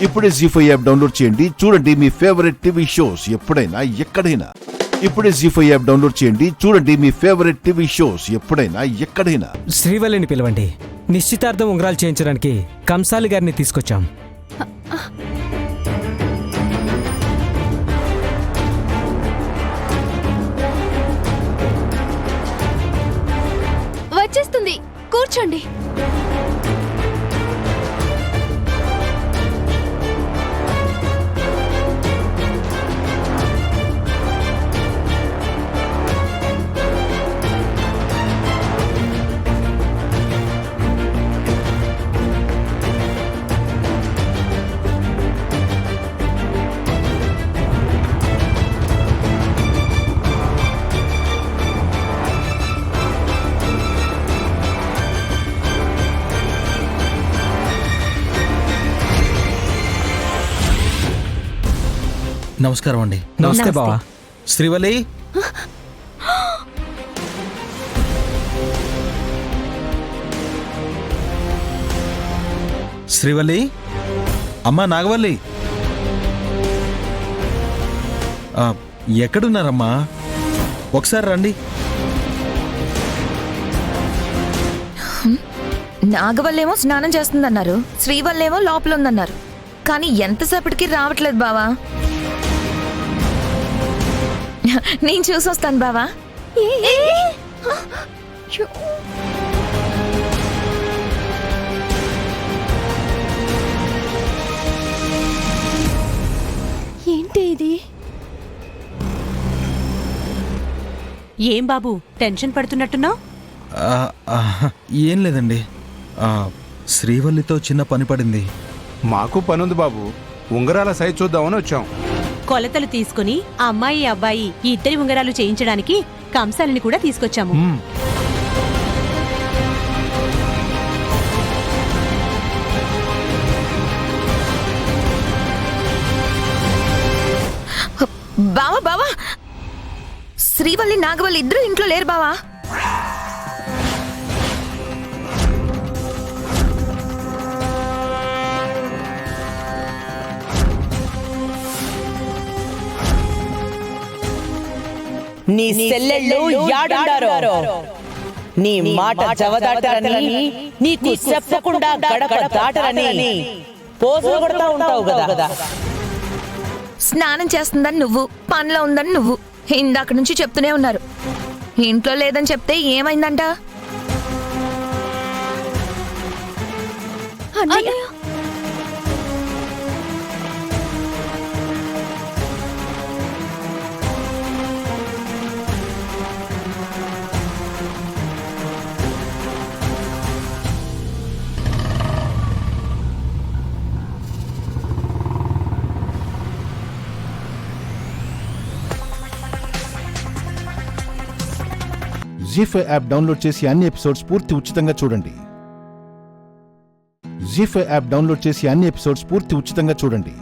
ఇప్పుడే జీ5 app download చేయండి. చూడండి మీ ఫేవరెట్ టీవీ షోస్ ఎప్పుడైనా ఎక్కడైనా. ఇప్పుడే జీ5 యాప్ డౌన్లోడ్ చేయండి. చూడండి మీ ఫేవరెట్ టీవీ షోస్ ఎప్పుడైనా ఎక్కడైనా. శ్రీవల్లిని పిలవండి. నిశ్చితార్థం ఉంగరాలు చేయించడానికి కంసాలి గారిని తీసుకొచ్చాం. వచ్చేస్తుంది, కూర్చోండి. నమస్కారం అండి. నమస్తే బావా. శ్రీవల్లి, శ్రీవల్లి, అమ్మా నాగవల్లి, ఎక్కడున్నారమ్మా? ఒకసారి రండి. నాగవల్లేమో స్నానం చేస్తుందన్నారు, శ్రీవల్లేమో లోపల ఉందన్నారు. కానీ ఎంతసేపటికి రావట్లేదు బావా. నేను చూసొస్తాను బావా. ఏంటి ఇది? ఏం బాబు టెన్షన్ పడుతున్నట్టున్నావు? ఏం లేదండి, శ్రీవల్లితో చిన్న పని పడింది. మాకు పనుంది బాబు, ఉంగరాల సైజ్ చూద్దామని వచ్చాం. కొలతలు తీసుకుని ఆ అమ్మాయి అబ్బాయి ఈ ఇద్దరి ఉంగరాలు చేయించడానికి కంసాలిని కూడా తీసుకొచ్చాము. బావా బావా, శ్రీవల్లి నాగవల్లి ఇద్దరు ఇంట్లో లేరు బావా. నీ సెల్లెళ్ళు యాడుండారో, నీ మాట జవదాటారని, నీకు చెప్పకుండా గడప దాటరని పోజులు కొడతా ఉంటావు కదా. స్నానం చేస్తుందని నువ్వు, పనిలో ఉందని నువ్వు ఇందాక నుంచి చెప్తూనే ఉన్నారు. ఇంట్లో లేదని చెప్తే ఏమైందంట? అన్నయ్య, జీ5 యాప్ డౌన్లోడ్ చేసి అన్ని ఎపిసోడ్స్ పూర్తి ఉచితంగా చూడండి. జీ5 యాప్ డౌన్లోడ్ చేసి అన్ని ఎపిసోడ్స్ పూర్తి ఉచితంగా చూడండి.